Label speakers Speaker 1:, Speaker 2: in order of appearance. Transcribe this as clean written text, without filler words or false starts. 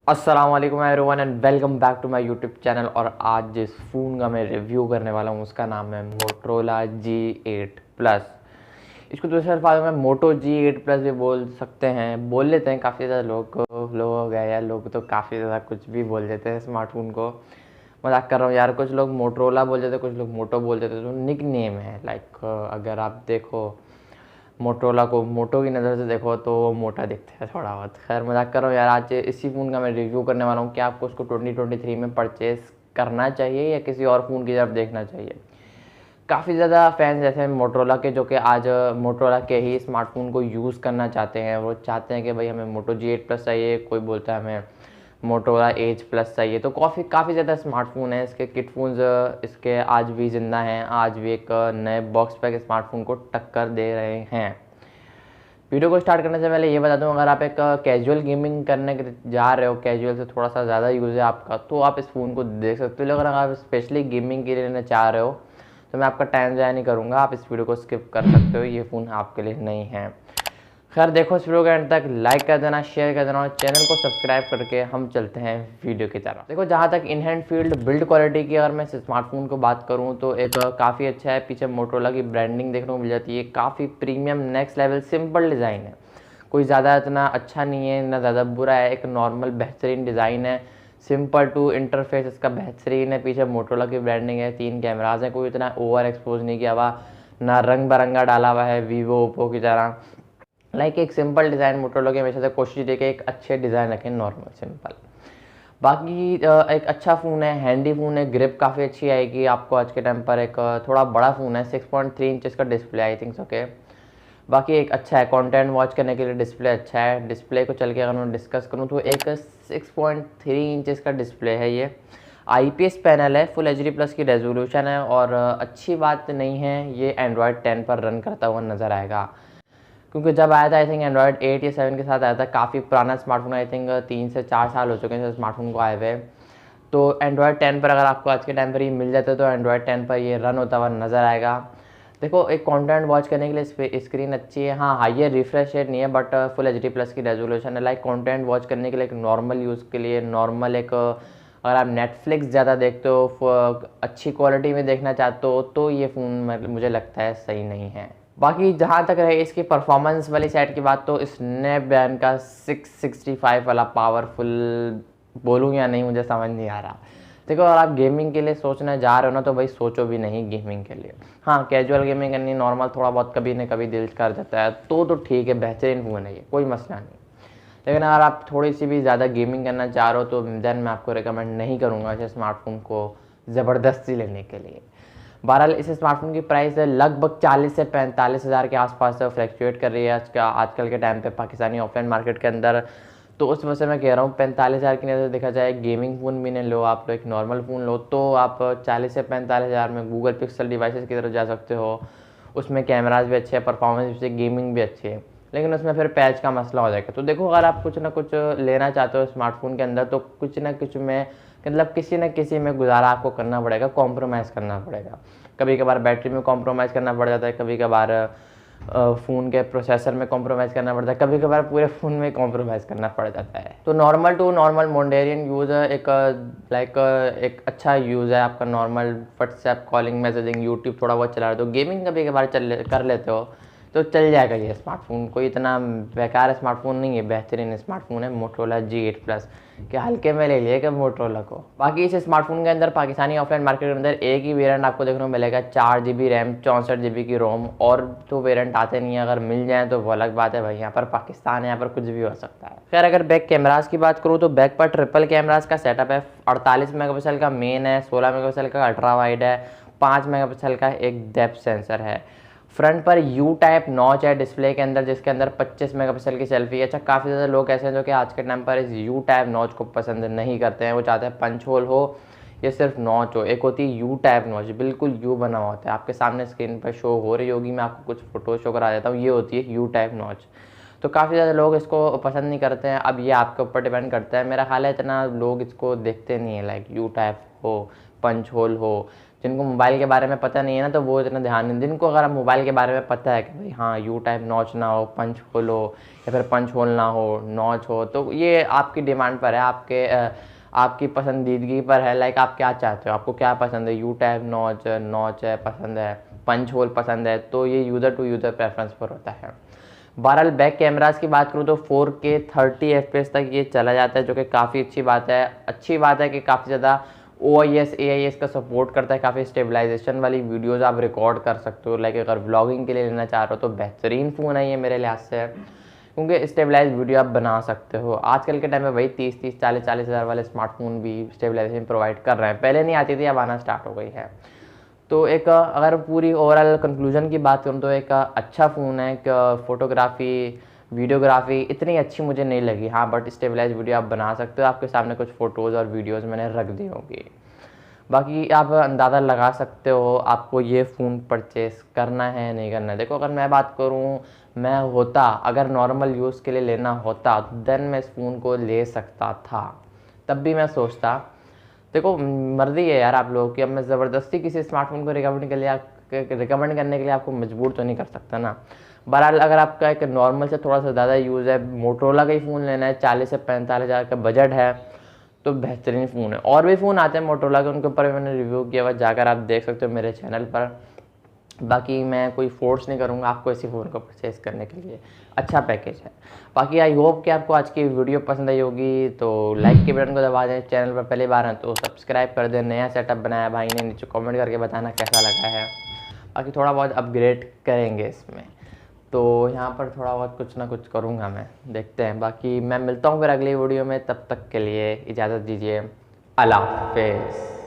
Speaker 1: अस्सलाम वालेकुम everyone and welcome back to my YouTube channel. और आज जिस फ़ोन का मैं रिव्यू करने वाला हूँ उसका नाम है मोटरोला G8 प्लस। इसको दूसरे अल्फाजों में मोटो G8 प्लस भी बोल सकते हैं, बोल लेते हैं काफ़ी ज़्यादा लोग गए या लोग तो काफ़ी ज़्यादा कुछ भी बोल देते हैं स्मार्टफोन को। मजाक कर रहा हूँ यार, कुछ लोग मोटरोला बोल देते, कुछ लोग मोटो बोल देते, तो निक नेम है। अगर आप देखो मोटरोला को मोटो की नज़र से देखो तो वो मोटा दिखता है थोड़ा बहुत। खैर मजाक कर रहा हूँ यार, आज इसी फ़ोन का मैं रिव्यू करने वाला हूँ कि आपको उसको 2023 में परचेज़ करना चाहिए या किसी और फ़ोन की तरफ देखना चाहिए। काफ़ी ज़्यादा फैंस ऐसे हैं मोटरोला के जो कि आज मोटरोला के ही स्मार्टफोन को यूज़ करना चाहते हैं। वो चाहते हैं कि भाई हमें मोटो G8 प्लस चाहिए, कोई बोलता है हमें मोटरोला एज प्लस चाहिए। तो काफ़ी ज़्यादा स्मार्टफोन है, इसके किट फोन्स इसके आज भी ज़िंदा हैं, आज भी एक नए बॉक्स पैक स्मार्टफोन को टक्कर दे रहे हैं। वीडियो को स्टार्ट करने से पहले ये बता दूं, अगर आप एक कैजुअल गेमिंग करने के जा रहे हो, कैजुअल से थोड़ा सा ज़्यादा यूज़ है आपका, तो आप इस फ़ोन को देख सकते हो। लेकिन अगर आप स्पेशली गेमिंग के लिए लेना चाह रहे हो तो मैं आपका टाइम ज़ाया नहीं करूँगा, आप इस वीडियो को स्किप कर सकते हो, ये फ़ोन आपके लिए नहीं है। खैर देखो इस वीडियो के एंड तक, लाइक कर देना, शेयर कर देना और चैनल को सब्सक्राइब करके हम चलते हैं वीडियो की तरफ। देखो जहाँ तक in hand field build quality की अगर मैं स्मार्टफोन को बात करूँ तो एक काफ़ी अच्छा है। पीछे मोटरोला की ब्रांडिंग देखने को मिल जाती है, काफ़ी premium next level simple design है, कोई ज़्यादा इतना अच्छा नहीं है ना ज़्यादा बुरा है, एक नॉर्मल बेहतरीन डिज़ाइन है। सिंपल टू इंटरफेस इसका बेहतरीन है। पीछे मोटरोला की ब्रांडिंग है, 3 कैमराज हैं, कोई इतना ओवर एक्सपोज नहीं किया हुआ, ना रंग बिरंगा डाला हुआ है वीवो ओप्पो की तरह। एक सिंपल डिज़ाइन मोटरोला की हमेशा से कोशिश की कि एक अच्छे डिज़ाइन रखें, नॉर्मल सिंपल। बाकी एक अच्छा फ़ोन है, हैंडी फ़ोन है, ग्रिप काफ़ी अच्छी आएगी आपको आज के टाइम पर। एक थोड़ा बड़ा फ़ोन है, 6.3 इंचज़ का डिस्प्ले आई थिंक ओके। बाकी एक अच्छा है, कंटेंट वॉच करने के लिए डिस्प्ले अच्छा है। डिस्प्ले को चल के अगर मैं डिस्कस करूँ तो एक 6.3 इंचज़ का डिस्प्ले है ये। IPS पैनल है, फुल HD प्लस की रेजोल्यूशन है और अच्छी बात नहीं है ये एंड्रॉयड 10 पर रन करता हुआ नज़र आएगा। क्योंकि जब आया था आई थिंक एंड्रॉयड 8 या 7 के साथ आया था, काफ़ी पुराना स्मार्टफोन, आई थिंक 3 से 4 साल हो चुके हैं स्मार्टफोन को आए हुए। तो एंड्रॉयड 10 पर अगर आपको आज के टाइम पर ये मिल जाता है तो एंड्रॉयड 10 पर ये रन होता हुआ नज़र आएगा। देखो एक कंटेंट वॉच करने के लिए स्क्रीन अच्छी है, हाँ हाइयर रिफ्रेश रेट नहीं है बट फुल HD प्लस की रेजोल्यूशन है। कंटेंट वॉच करने के लिए, एक नॉर्मल यूज़ के लिए, नॉर्मल एक अगर आप नेटफ्लिक्स ज़्यादा देखते हो, अच्छी क्वालिटी में देखना चाहते हो तो ये फ़ोन मुझे लगता है सही नहीं है। बाकी जहाँ तक रहे इसकी परफॉर्मेंस वाली साइड की बात, तो स्नैपड्रैगन का 665 वाला पावरफुल बोलूँ या नहीं मुझे समझ नहीं आ रहा। देखो अगर आप गेमिंग के लिए सोचने जा रहे हो ना तो भाई सोचो भी नहीं गेमिंग के लिए। हाँ कैजुअल गेमिंग करनी, नॉर्मल थोड़ा बहुत कभी न कभी दिल कर जाता है तो ठीक है, बेहतरीन फ़ोन है ये, कोई मसला नहीं। लेकिन अगर आप थोड़ी सी भी ज़्यादा गेमिंग करना चाह रहे हो तो देन मैं आपको रिकमेंड नहीं करूँगा इस स्मार्टफोन को ज़बरदस्ती लेने के लिए। बहरहाल इस स्मार्टफोन की प्राइस है लगभग 40 से 45 हज़ार के आसपास फ्लैक्चुएट कर रही है आजकल के टाइम पे पाकिस्तानी ऑफलाइन मार्केट के अंदर। तो उस वजह से मैं कह रहा हूँ 45 हज़ार की नज़र देखा जाए, गेमिंग फ़ोन भी नहीं लो, आप एक नॉर्मल फ़ोन लो तो आप 40 से 45 हज़ार में गूगल पिक्सल डिवाइसेस की तरफ जा सकते हो। उसमें कैमराज भी अच्छे हैं, परफॉर्मेंस भी अच्छी है, गेमिंग भी अच्छी है, लेकिन उसमें फिर पैच का मसला हो जाएगा। तो देखो अगर आप कुछ ना कुछ लेना चाहते हो स्मार्टफोन के अंदर तो कुछ ना कुछ में मतलब किसी न किसी में गुजारा आपको करना पड़ेगा, कॉम्प्रोमाइज़ करना पड़ेगा। कभी कभार बैटरी में कॉम्प्रोमाइज़ करना पड़ जाता है, कभी कभार फ़ोन के प्रोसेसर में कॉम्प्रोमाइज़ करना पड़ता है, कभी कभार पूरे फ़ोन में कॉम्प्रोमाइज़ करना पड़ जाता है। तो नॉर्मल टू नॉर्मल मोडेरियन यूज़ एक एक अच्छा यूज़ है आपका। Normal WhatsApp calling messaging YouTube थोड़ा बहुत चला रहे हो तो गेमिंग कभी कभार कर लेते हो तो चल जाएगा ये स्मार्टफोन। कोई इतना बेकार स्मार्टफोन नहीं है, बेहतरीन स्मार्टफोन है मोटरोला G8 प्लस के हल्के में ले लिए मोटरोला को। बाकी इस स्मार्टफोन के अंदर पाकिस्तानी ऑफलाइन मार्केट के अंदर एक ही वेरिएंट आपको देखने को मिलेगा, 4GB रैम 64GB की रोम, और तो वेरिएंट आते नहीं है। अगर मिल जाए तो वो अलग बात है भाई, यहाँ पर पाकिस्तान है, यहाँ पर कुछ भी हो सकता है। खैर अगर बैक कैमराज की बात करूँ तो बैक पर ट्रिपल कैमराज का सेटअप है। 48 मेगापिक्सल का मेन है, 16 मेगापिक्सल का अल्ट्रा वाइड है, 5 मेगापिक्सल का एक डेप्थ सेंसर है। फ्रंट पर यू टाइप नॉच है डिस्प्ले के अंदर, जिसके अंदर 25 मेगापिक्सल की सेल्फी है। अच्छा काफ़ी ज़्यादा लोग ऐसे हैं जो कि आज के टाइम पर इस यू टाइप नॉच को पसंद नहीं करते हैं, वो चाहते हैं पंच होल हो या सिर्फ नॉच हो। एक होती है यू टाइप नॉच, बिल्कुल यू बना हुआ होता है, आपके सामने स्क्रीन पर शो हो रही होगी, मैं आपको कुछ फोटो शो करा देता हूँ, ये होती है यू टाइप नॉच। तो काफ़ी ज़्यादा लोग इसको पसंद नहीं करते हैं, अब ये आपके ऊपर डिपेंड करता है। मेरा ख्याल है इतना लोग इसको देखते नहीं है यू टाइप हो, पंच होल हो। जिनको मोबाइल के बारे में पता नहीं है ना, तो वो इतना ध्यान नहीं। जिनको अगर मोबाइल के बारे में पता है कि भाई हाँ यू टाइप नॉच ना हो, पंच होल हो, या फिर पंच होल ना हो, नॉच हो, तो ये आपकी डिमांड पर है, आपकी पसंदीदगी पर है। लाइक आप क्या चाहते हो, आपको क्या पसंद है, यू टाइप नॉच है पसंद है, पंच होल पसंद है, तो ये यूज़र टू यूज़र प्रेफरेंस पर होता है। बहरहाल बैक कैमरास की बात करूँ तो 4K 30 FPS तक ये चला जाता है, जो कि काफ़ी अच्छी बात है। अच्छी बात है कि काफ़ी ज़्यादा OIS AIS का सपोर्ट करता है, काफ़ी स्टेबलाइजेशन वाली वीडियोस आप रिकॉर्ड कर सकते हो। लाइक अगर व्लॉगिंग के लिए लेना चाह रहे हो तो बेहतरीन फ़ोन है ये मेरे लिहाज से, क्योंकि स्टेबलाइज वीडियो आप बना सकते हो। आजकल के टाइम में भाई 30-30 40-40 हज़ार वाले स्मार्टफोन भी स्टेबलाइजेशन प्रोवाइड कर रहे हैं, पहले नहीं आती थी, अब आना स्टार्ट हो गई है। तो एक अगर पूरी ओवरऑल कंक्लूजन की बात करूँ तो एक अच्छा फ़ोन है। एक फ़ोटोग्राफी वीडियोग्राफी इतनी अच्छी मुझे नहीं लगी, हाँ, बट स्टेबलाइज वीडियो आप बना सकते हो। आपके सामने कुछ फ़ोटोज़ और वीडियोज़ मैंने रख दी होंगी, बाकी आप अंदाज़ा लगा सकते हो आपको ये फ़ोन परचेस करना है नहीं करना है। देखो, अगर मैं बात करूँ, मैं होता अगर नॉर्मल यूज़ के लिए लेना होता देन मैं इस फ़ोन को ले सकता था, तब भी मैं सोचता। देखो, मर्ज़ी है यार आप लोगों की। अब मैं ज़बरदस्ती किसी स्मार्टफोन को रिकमेंड करने के लिए आपको मजबूर तो नहीं कर सकता ना। बहरहाल अगर आपका एक नॉर्मल से थोड़ा सा ज़्यादा यूज़ है, मोटरोला का ही फ़ोन लेना है, 40 से 45 हज़ार का बजट है, तो बेहतरीन फ़ोन है। और भी फ़ोन आते हैं मोटरोला के, उनके ऊपर मैंने रिव्यू किया हुआ, जाकर आप देख सकते हो मेरे चैनल पर। बाकी मैं कोई फोर्स नहीं करूँगा आपको इसी फ़ोन को परचेज़ करने के लिए, अच्छा पैकेज है। बाकी आई होप कि आपको आज की वीडियो पसंद आई होगी, तो लाइक के बटन को दबा दें। चैनल पर पहली बार हैं तो सब्सक्राइब कर दें। नया सेटअप बनाया भाई ने, नीचे कमेंट करके बताना कैसा लगा है। बाकी थोड़ा बहुत अपग्रेड करेंगे इसमें, तो यहाँ पर थोड़ा बहुत कुछ ना कुछ करूँगा मैं, देखते हैं। बाकी मैं मिलता हूँ फिर अगली वीडियो में, तब तक के लिए इजाज़त दीजिए, अल्लाह हाफ़िज़।